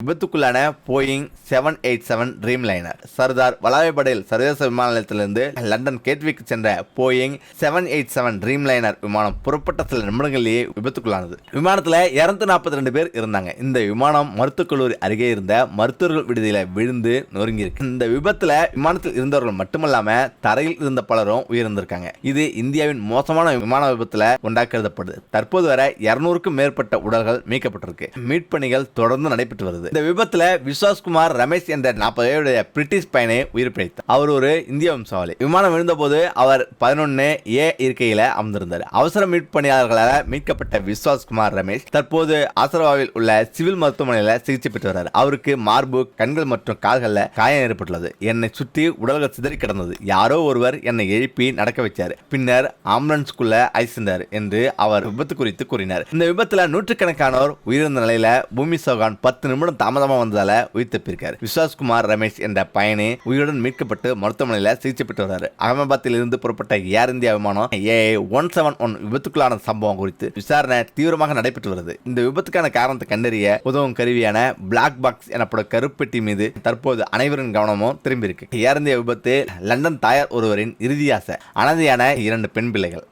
விபத்துக்குள்ளான Boeing 787 dream liner Sardar Vallabhbhai Patel சர்வதேச விமான நிலையத்திலிருந்து லண்டன் கேட்விக்கு சென்ற போயிங் 787 ட்ரீம் லைனர் விமானம் புறப்பட்ட சில நிமிடங்களிலேயே விபத்துக்குள்ளானது. விமானத்தில் 242 பேர் இருந்தாங்க. இந்த விமானம் மருத்துவக் கல்லூரி அருகே இருந்த மருத்துவர்கள் விடுதியில விழுந்து நொறுங்கியிருக்கு. இந்த விபத்துல விமானத்தில் இருந்தவர்கள் மட்டுமல்லாம தரையில் இருந்த பலரும் உயிரிழந்திருக்காங்க. இது இந்தியாவின் மோசமான விமான விபத்துல உண்டாக்கப்படுது. தற்போது வரை 200க்கும் மேற்பட்ட உடல்கள் மீட்கப்பட்டிருக்கு. மீட்பணிகள் தொடர்ந்து நடைபெற்று வருது. இந்த விபத்துல விஸ்வாஸ்குமார் ரமேஷ் என்ற 40 வயதுடைய பிரிட்டிஷ் பயணி உயிர் பிழைத்தார். அவர் ஒரு இந்திய வம்சாவளி. விமானம் விழுந்த போது அவர் 11A இருக்கையில அமர்ந்திருந்தார். அவசர மீட்பு பணியாளர்களால் மீட்கப்பட்ட விஸ்வாஸ்குமார் ரமேஷ் தற்போது ஆசரவாவில் உள்ள சிவில் மருத்துவமனையில சிகிச்சை பெற்று வர்றார். அவருக்கு மார்பு, கண்கள் மற்றும் கால்கள்ல காயம் ஏற்பட்டுள்ளது. என்னை சுற்றி உடல்கள் சிதறி கிடந்தது. யாரோ ஒருவர் என்னை எழுப்பி நடக்க வச்சார். பின்னர் ஆம்புலன்ஸ்குள்ள ஐசிந்தார் என்று அவர் விபத்து குறித்து கூறினார். இந்த விபத்துல நூற்றுக்கணக்கானோர் உயிரிழந்த நிலையில பூமி சௌகான் 10 நிமிடம் தாமதமா வந்ததால உயிர் தப்பியிருக்கார். விஸ்வாஸ்குமார் ரமேஷ் என்ற பயணி உயிருடன் மீட்கப்பட்டு மருத்துவமனையில சிகிச்சை பெற்று வர்றார். அகமதாபாத்தில் இருந்து புறப்பட்ட ஏர் இந்தியா விமானம் AA171 விபத்துக்குள்ளான சம்பவம் குறித்து விசாரணை தீவிரமாக நடைபெற்று வருது. இந்த விபத்துக்கான காரணத்தை கண்டறிய உதவும் கருவியான பிளாக் பாக்ஸ் எனப்படும் கருப்பெட்டி மீது தற்போது அனைவரின் கவனமும் திரும்பி இருக்கு. ஏர் இந்தியா விபத்து லண்டன் தாயார் ஒருவரின் இறுதி ஆசை. அனதையான 2 பெண் பிள்ளைகள்.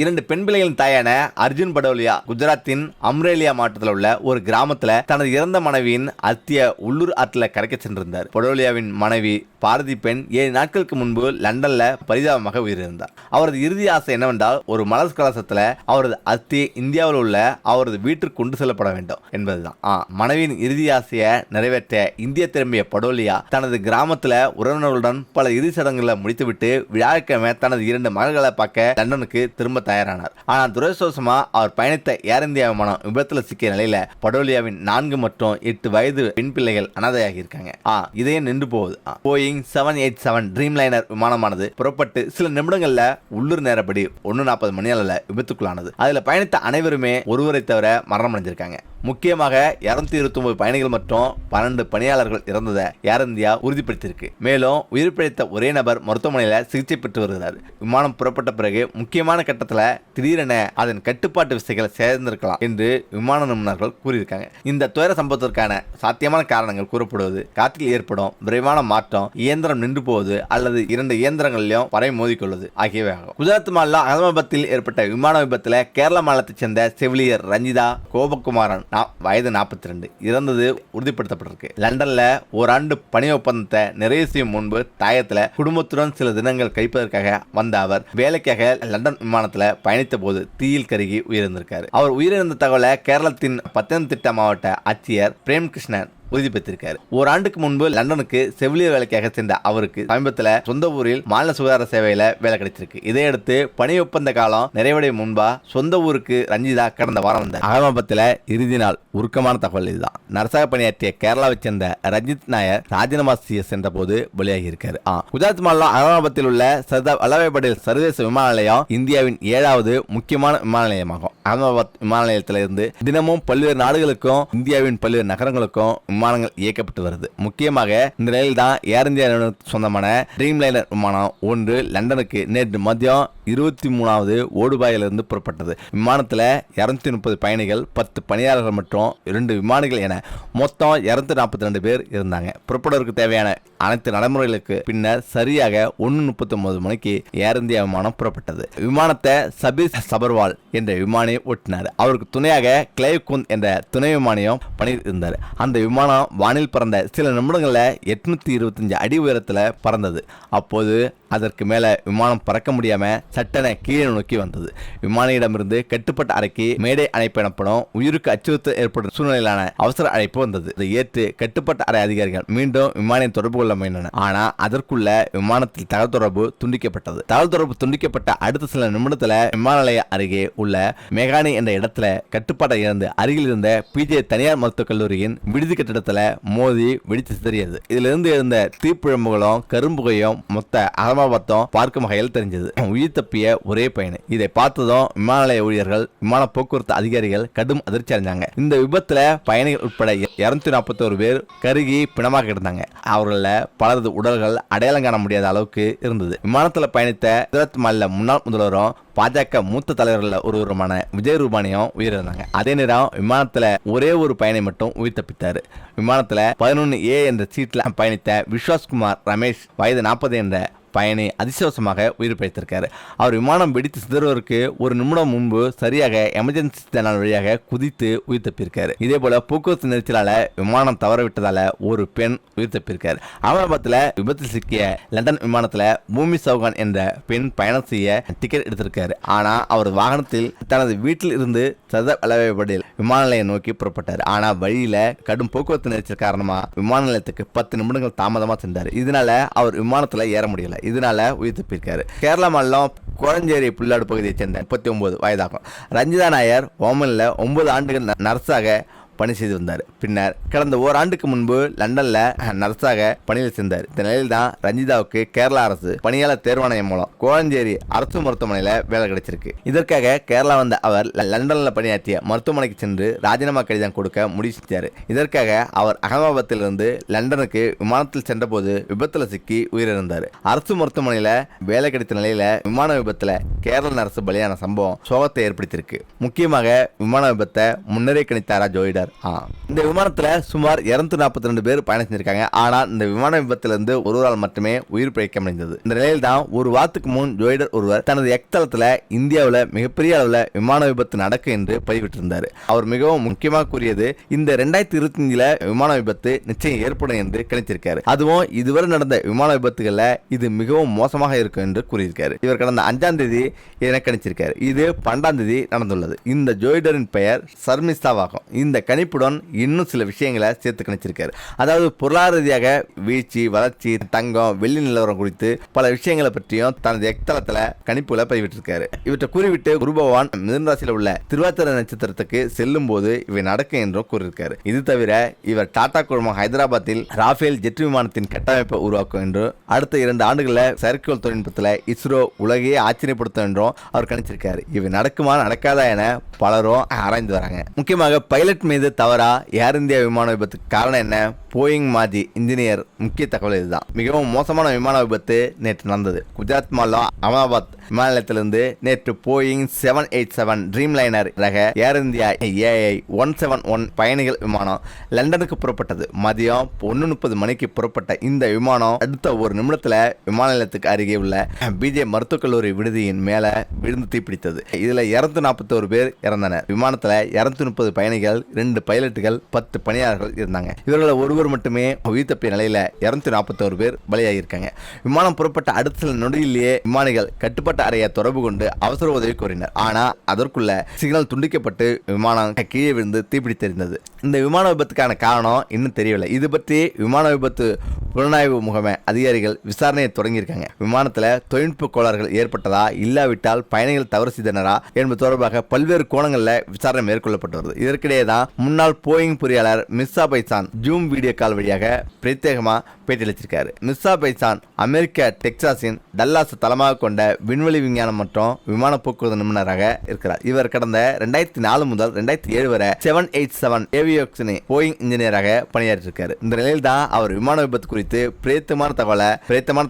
2 பெண் பிள்ளைகளின் தாயான அர்ஜுன் படோலியா குஜராத்தின் அம்ரேலியா மாவட்டத்தில் உள்ள ஒரு கிராமத்துல தனது இறந்த மனைவியின் அத்திய உள்ளூர் ஆற்றுல கரைக்க சென்றிருந்தார். படோலியாவின் மனைவி பாரதி பெண் 7 நாட்களுக்கு முன்பு லண்டன்ல பரிதாபமாக உயிரிழந்தார். அவரது இறுதி ஆசை என்னவென்றால் ஒரு மலர் கலசத்துல அவரது அத்தி இந்தியாவில் உள்ள அவரது வீட்டிற்கு கொண்டு செல்லப்பட வேண்டும் என்பதுதான். மனைவியின் இறுதி ஆசையை நிறைவேற்ற இந்தியா திரும்பிய படோலியா தனது கிராமத்துல உறவினர்களுடன் பல இறுதி சடங்குகளை முடித்துவிட்டு வியாழக்கிழமை தனது 2 மகள்களை பார்க்க லண்டனுக்கு திரும்ப தயாரானார். ஆனால் துரதிர்ஷ்டவசமா அவர் பயணித்த ஏர் இந்தியா விமானம் விபத்துல சிக்கிய நிலையில படோலியாவின் 4 மற்றும் 8 வயது பெண் பிள்ளைகள் அனாதையாகி இருக்காங்க. இதையே நின்று போகுது. போயிங் 787 ட்ரீம் லைனர் விமானமானது புறப்பட்டு சில நிமிடங்கள்ல உள்ளூர் நேரப்படி 1:40 மணி அளவில் விபத்துக்குள்ளானது. அதுல பயணித்த அனைவருமே ஒருவரை தவிர மரணம் அடைஞ்சிருக்காங்க. முக்கியமாக 229 பயணிகள் மற்றும் 12 பணியாளர்கள் இறந்ததை ஏர் இந்தியா உறுதிப்படுத்தியிருக்கு. மேலும் உயிர் பிழைத்த ஒரே நபர் மருத்துவமனையில சிகிச்சை பெற்று வருகிறார். விமானம் புறப்பட்ட பிறகு முக்கியமான கட்டத்தில் திடீரென அதன் கட்டுப்பாட்டு விசைகள் சேர்ந்திருக்கலாம் என்று விமான நிபுணர்கள் கூறியிருக்காங்க. இந்த துயர சம்பவத்திற்கான சாத்தியமான காரணங்கள் கூறப்படுவது காற்றில் ஏற்படும் விரைவான மாற்றம், இயந்திரம் நின்று போவது அல்லது 2 இயந்திரங்களிலும் வரை மோதிக்கொள்வது ஆகியவை ஆகும். குஜராத் மாநிலம் அகமதாபாத்தில் ஏற்பட்ட விமான விபத்தில் கேரள மாநிலத்தைச் சேர்ந்த செவிலியர் ரஞ்சிதா கோபகுமாரன் வயது 42 இறந்தது உறுதிப்படுத்தப்பட்டிருக்கு. லண்டன்ல ஓராண்டு பணி ஒப்பந்தத்தை நிறைவு செய்யும் முன்பு தாயத்துல குடும்பத்துடன் சில தினங்கள் கழிப்பதற்காக வந்த அவர் வேலைக்காக லண்டன் விமானத்துல பயணித்த போது தீயில் கருகி உயிரிழந்திருக்காரு. அவர் உயிரிழந்த தகவலை கேரளத்தின் பத்தனம்திட்டா மாவட்ட ஆட்சியர் பிரேம் கிருஷ்ணன் உறுதிப்படுத்தியிருக்காரு. ஓராண்டுக்கு முன்பு லண்டனுக்கு செவிலியர் வேலைக்காக சென்ற அவருக்கு சமீபத்தில் சொந்த ஊரில் மாநில சுகாதார சேவையில வேலை கிடைச்சிருக்கு. இதையடுத்து பணி ஒப்பந்த காலம் நிறைவடையும் முன்பா சொந்த ஊருக்கு ரஞ்சிதா கடந்த வாரம் வந்தார். அகமதாபாத்தில் இறுதி நாள் உருக்கமான தகவல் இதுதான். நர்சாக பணியாற்றிய கேரளாவை சேர்ந்த ரஞ்சித் நாயர் ராஜினாமா செய்ய சென்ற போது வெளியாகி இருக்காரு. குஜராத் மாநிலம் அகமதாபாத்தில் உள்ள சர்தார் வல்லபாய் படேல் சர்வதேச விமான நிலையம் இந்தியாவின் 7வது முக்கியமான விமான நிலையமாகும். அகமதாபாத் விமான நிலையத்திலிருந்து தினமும் பல்வேறு நாடுகளுக்கும் இந்தியாவின் பல்வேறு நகரங்களுக்கும் விமானங்கள் இயக்கப்பட்டு வருது. முக்கியமாக இந்த நிலையில் தான் ஏர் இந்தியா சொந்தமான ட்ரீம் லைனர் விமானம் ஒன்று லண்டனுக்கு நேற்று மதியம் 23வது ஓடுபாயிலிருந்து புறப்பட்டது. விமானத்தில் 230 பயணிகள், 10 பணியாளர்கள் மற்றும் 2 விமானிகள் என மொத்தம் 242 பேர் இருந்தாங்க. புறப்படுவதற்கு தேவையான அனைத்து நடைமுறைகளுக்கு பின்னர் சரியாக 1:39 மணிக்கு ஏர் இந்தியா விமானம் புறப்பட்டது. விமானத்தை சபீர் சபர்வால் என்ற விமானி ஓட்டினார். அவருக்கு துணையாக கிளைவ் குந்த் என்ற துணை விமானியும் பணியில் இருந்தார். அந்த விமானம் வானில் பறந்த சில நிமிடங்கள்ல 825 அடி உயரத்தில் பறந்தது. அப்போது அதற்கு மேல விமானம் பறக்க முடியாம சட்டென கீழே நோக்கி வந்தது. விமானியிடமிருந்து கட்டுப்பட்ட அறைக்கு மேடை அழைப்பு எனப்படும் உயிருக்கு அச்சுறுத்தல் ஏற்படும் சூழ்நிலையிலான அவசர அழைப்பு வந்தது. அதை ஏற்று கட்டுப்பட்ட அறை அதிகாரிகள் மீண்டும் விமானியை தொடர்பு கொள்ள முயன்றனர். ஆனா அதற்குள்ள விமானத்தில் தகவல் தொடர்பு துண்டிக்கப்பட்டது. தகவல் தொடர்பு துண்டிக்கப்பட்ட அடுத்த சில நிமிடத்துல விமான நிலைய அருகே உள்ள மெகானி என்ற இடத்துல கட்டுப்பாட்டை இழந்து அருகில் இருந்த பிஜே தனியார் மருத்துவக் கல்லூரியின் விடுதி கட்டிடத்துல மோதி வெடித்து சிதறியது. இதிலிருந்து எழுந்த தீப்பிழம்புகளும் கரும்புகையும் மொத்த அகமதாபாத்தும் பார்க்கும் வகையில் தெரிஞ்சது. உயிர் தப்பிய ஒரே பயணி. இதை பார்த்ததும் விமான நிலைய ஊழியர்கள், விமான போக்குவரத்து அதிகாரிகள் கடும் அதிர்ச்சி அடைஞ்சாங்க. இந்த விபத்துல பயணிகள் உட்பட 241 பேர் கருகி பிணமாக கிடந்தாங்க. அவர்கள பலரது உடல்கள் அடையாளம் காண முடியாத அளவுக்கு இருந்தது. விமானத்துல பயணித்த குஜராத் மாநில முன்னாள் முதல்வரும் பாஜக மூத்த தலைவர்கள் ஒருவருமான விஜய் ரூபானியும் உயிரிழந்தாங்க. அதே நேரம் விமானத்துல ஒரே ஒரு பயணி மட்டும் உயிர் தப்பித்தாரு. விமானத்துல 11A என்ற சீட்ல பயணித்த விஸ்வாஸ்குமார் ரமேஷ் வயது 40 என்ற பயணி அதிர்ஷ்டவசமாக உயிர் பிழைத்திருக்காரு. அவர் விமானம் வெடித்து சிதறுவதற்கு ஒரு நிமிடம் முன்பு சரியாக எமர்ஜென்சி சேனல் வழியாக குதித்து உயிர் தப்பியிருக்காரு. இதே போல போக்குவரத்து நெரிசலால விமானம் தவறவிட்டதால ஒரு பெண் உயிர் தப்பியிருக்காரு. அகமதாபாத்தில் விபத்தில் சிக்கிய லண்டன் விமானத்துல பூமி சௌகான் என்ற பெண் பயணம் செய்ய டிக்கெட் எடுத்திருக்காரு. ஆனா அவர் வாகனத்தில் தனது வீட்டில் இருந்து சர்தார் வல்லபாய் படேல் விமான நிலையம் நோக்கி புறப்பட்டார். ஆனா வழியில கடும் போக்குவரத்து நெரிசல் காரணமா விமான நிலையத்துக்கு 10 நிமிடங்கள் தாமதமா சென்றார். இதனால அவர் விமானத்துல ஏற முடியல. இதனால உயிர் தப்பியிருக்காரு. கேரளா மாநிலம் கோழஞ்சேரி புல்லாடு பகுதியை சேர்ந்த 39 வயதாகும் ரஞ்சிதா நாயர் ஓமன்ல 9 ஆண்டுகள் நர்ஸாக பணி செய்து வந்தார். பின்னர் கடந்த ஓராண்டுக்கு முன்பு லண்டன்ல நர்ஸாக பணியில் சேர்ந்தார். இந்த நிலையில் தான் ரஞ்சிதாவுக்கு கேரளா அரசு பணியாளர் தேர்வாணையம் மூலம் கோழஞ்சேரி அரசு மருத்துவமனையில வேலை கிடைச்சிருக்கு. இதற்காக கேரளா வந்த அவர் லண்டன்ல பணியாற்றிய மருத்துவமனைக்கு சென்று ராஜினாமா கடிதம் கொடுக்க முடிவு செஞ்சார். இதற்காக அவர் அகமதாபாத்திலிருந்து லண்டனுக்கு விமானத்தில் சென்றபோது விபத்துல சிக்கி உயிரிழந்தார். அரசு மருத்துவமனையில வேலை கிடைத்த நிலையில விமான விபத்துல கேரள நர்ஸ் பலியான சம்பவம் சோகத்தை ஏற்படுத்தியிருக்கு. முக்கியமாக விமான விபத்தை முன்னரே கணித்தாரா ஜோயிடர். இந்த விமானத்துல சுமார் 242 பேர் பயணம் செஞ்சிருக்காங்க. ஆனா இந்த விமான விபத்திலிருந்து ஒருவரால் மட்டுமே உயிர் பிழைக்க முடிந்தது. இந்த நிலையில் தான் ஒரு வாரத்துக்கு முன் ஜோயிடர் ஒருவர் தனது எக்தளத்துல இந்தியாவில் மிகப்பெரிய அளவில் விமான விபத்து நடக்கும் என்று பதிவிட்டிருந்தார். அவர் மிகவும் முக்கியமாக கூறியது, இந்த 2025 விமான விபத்து நிச்சயம் ஏற்படும் என்று கணித்திருக்காரு. அதுவும் இதுவரை நடந்த விமான விபத்துகள்ல இது மிகவும் மோசமாக இருக்கும் என்று கூறியிருக்காரு. இவர் கடந்த 5ஆம் தேதி என கணிச்சிருக்காரு. இது 12ஆம் தேதி நடந்துள்ளது. இந்த ஜோயிடரின் பெயர் சர்மிஸ்தாவாகும். இந்த கணிப்புடன் இன்னும் சில விஷயங்களை சேர்த்து கணிச்சிருக்காரு. அதாவது பொருளாதார ரீதியாக வீழ்ச்சி, வளர்ச்சி, தங்கம், வெள்ளி நிலவரம் குறித்து பல விஷயங்களை பற்றியும் தனது எக்தளத்துல கணிப்புகளை பதிவிட்டிருக்காரு. இவற்றை கூறிவிட்டு குரு பகவான் மிதுன ராசியில் உள்ள திருவாதிரை நட்சத்திரத்துக்கு செல்லும் போது இவை நடக்கும் என்றும் கூறியிருக்காரு. இது தவிர இவர் டாடா குழுமம் ஹைதராபாத்தில் ராஃபேல் ஜெட் விமானத்தின் கட்டமைப்பை உருவாக்கும் என்றும் அடுத்த 2 ஆண்டுகளில் செயற்கைக்கோள் தொழில்நுட்பத்தில் இஸ்ரோ உலகையே ஆச்சரியப்படுத்தும் என்றும் அவர் கணிச்சிருக்காரு. இவை நடக்குமா நடக்காதா என பலரும் ஆராய்ந்து வராங்க. முக்கியமாக பைலட் மீது தவறா ஏர் இந்தியா விமான விபத்துக்கு காரணம் என்ன? போயிங் மாஜி இன்ஜினியர். முக்கிய தகவல் இதுதான். மிகவும் மோசமான விமான விபத்து நேற்று நடந்தது. குஜராத் மாநிலம் அகமதாபாத் விமான நிலையத்திலிருந்து நேற்று போயிங் 787 ட்ரீம் லைனர் ரக ஏர் இந்தியா AI-171 பயணிகள் விமானம் லண்டனுக்கு புறப்பட்டது. மதியம் 1:30 மணிக்கு புறப்பட்ட இந்த விமானம் அடுத்த ஒரு நிமிடத்துல விமான நிலையத்துக்கு அருகே உள்ள பிஜே மருத்துவக் கல்லூரி விடுதியின் மேல விழுந்து தீப்பிடித்தது. இதுல 241 பேர் இறந்தனர். விமானத்துல 230 பயணிகள், 2 பைலட்டுகள், 10 பணியாளர்கள் இருந்தாங்க. இவர்கள் ஒருவர் மட்டுமே உயிர் தப்பிய நிலையில 241 பேர் பலியாகியிருக்காங்க. விமானம் புறப்பட்ட அடுத்த சில நொடியிலேயே விமானிகள் கட்டுப்பாட்டு அறையை தொடர்பு கொண்டு அவசர உதவி கோரினர். ஆனா அதற்குள்ள சிக்னல் துண்டிக்கப்பட்டு விமானம் கீழே விழுந்து தீப்பிடித்திருந்தது. இந்த விமான விபத்துக்கான காரணம் இன்னும் தெரியவில்லை. இது பற்றி விமான விபத்து புலனாய்வு முகமை அதிகாரிகள் விசாரணையை தொடங்கியிருக்காங்க. விமானத்துல தொழில்நுட்ப கோளாறுகள் ஏற்பட்டதா, இல்லாவிட்டால் பயணிகள் தவறு செய்தனரா என்பது தொடர்பாக பல்வேறு கோணங்கள்ல விசாரணை மேற்கொள்ளப்பட்டு வருது. இதற்கிடையே தான் முன்னாள் போயிங் பொறியாளர் Mirza bison zoom video call வழியாக பிரத்யேகமா பேட்டியளிச்சிருக்காரு. மிர்சா பைசான் அமெரிக்க டெக்சாஸின் டல்லாஸ் தளமாக கொண்ட விண்வெளி விஞ்ஞானம் மற்றும் விமான போக்குவரத்து நிபுணராக இருக்கிறார். இவர் கடந்த 2004 முதல் 2007 வரை 787 ஏவியோக்ஸின் போயிங் இன்ஜினியராக பணியாற்றிருக்காரு. இந்த நிலையில் தான் அவர் விமான விபத்து குறித்து பிரேத்தமான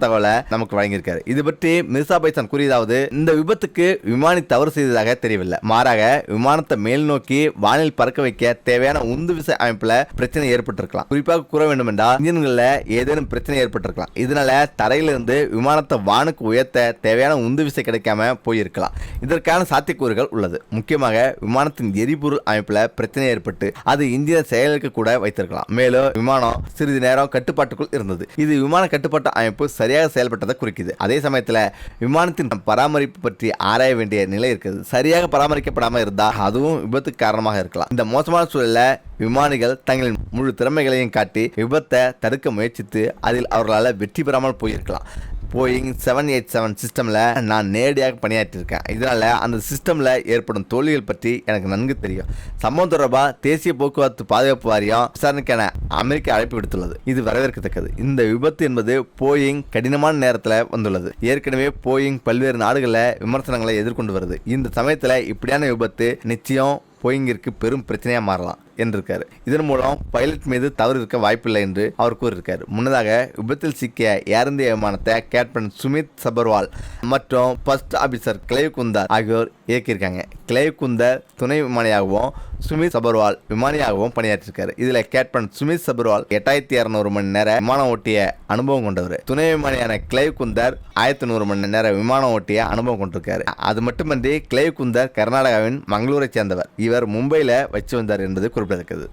தகவலை நமக்கு வழங்கியிருக்காரு. இது பற்றி மிர்சா பைசான் கூறியதாவது, இந்த விபத்துக்கு விமானி தவறு செய்ததாக தெரியவில்லை. மாறாக விமானத்தை மேல் நோக்கி வானில் பறக்க வைக்க தேவையான உந்து விசை அமைப்புல பிரச்சனை ஏற்பட்டிருக்கலாம். குறிப்பாக கூற வேண்டும் என்றால் இன்ஜின்கள்ல ஏதேனும் பிரச்சனை ஏற்பட்டிருக்கலாம். இதனால தரையிலிருந்து விமானத்தை வானுக்கு உயர்த்த தேவையான உந்து விசை கிடைக்காம போயிருக்கலாம். இதற்கான சாத்தியக்கூறுகள் உள்ளது. முக்கியமாக விமானத்தின் எரிபொருள் அமைப்புல பிரச்சனை ஏற்பட்டு அது இன்ஜினை செயலுக்கு கூட வைத்திருக்கலாம். மேலும் விமானம் சிறிது நேரம் கட்டுப்பாட்டுக்குள் இருந்தது. இது விமான கட்டுப்பாட்டு அமைப்பு சரியாக செயல்பட்டதை குறிக்குது. அதே சமயத்தில் விமானத்தின் பராமரிப்பு பற்றி ஆராய வேண்டிய நிலை இருக்குது. சரியாக பராமரிக்கப்படாமல் இருந்தா அதுவும் விபத்துக்கு காரணமாக இருக்கலாம். இந்த மோசமான சூழல்ல விமானிகள் தங்களின் முழு திறமைகளையும் காட்டி விபத்தை தடுக்க முயற்சித்து அதில் அவர்களால் வெற்றி பெறாமல் போயிருக்கலாம். போயிங் 787 சிஸ்டம்ல நான் நேரடியாக பணியாற்றியிருக்கேன். இதனால அந்த சிஸ்டம்ல ஏற்படும் தோல்விகள் பற்றி எனக்கு நன்கு தெரியும். சம்பவம் தொடர்பாக தேசிய போக்குவரத்து பாதுகாப்பு வாரியம் விசாரணைக்கான அமெரிக்க அழைப்பு விடுத்துள்ளது. இது வரவேற்கத்தக்கது. இந்த விபத்து என்பது போயிங் கடினமான நேரத்தில் வந்துள்ளது. ஏற்கனவே போயிங் பல்வேறு நாடுகளில் விமர்சனங்களை எதிர்கொண்டு வருது. இந்த சமயத்தில் இப்படியான விபத்து நிச்சயம் போயிங்கிற்கு பெரும் பிரச்சனையாக மாறலாம் என்றிருக்காரு. இதன் மூலம் பைலட் மீது தவறு இருக்க வாய்ப்பில்லை என்று அவர் கூறியிருக்காரு. முன்னதாக விபத்தில் சிக்கிய ஏர் இந்தியா விமானத்தை கேப்டன் சுமித் சபர்வால் மற்றும் ஃபர்ஸ்ட் ஆபீசர் கிளைவ் குந்தர் ஆகியோர் இயக்கியிருக்காங்க. கிளைவ் குந்தர் துணை விமானியாகவும் சுமித் சபர்வால் விமானியாகவும் பணியாற்றிருக்காரு. இதுல கேப்டன் சுமித் சபர்வால் 8200 மணி நேர விமானம் ஓட்டிய அனுபவம் கொண்டவர். துணை விமானியான கிளைவ் குந்தர் 1100 மணி நேர விமானம் ஓட்டிய அனுபவம் கொண்டிருக்காரு. அது மட்டுமன்றி கிளைவ் குந்தர் கர்நாடகாவின் மங்களூரை சேர்ந்தவர். இவர் மும்பையில வச்சு வந்தார் என்பது குறிப்பிடத்தக்கது.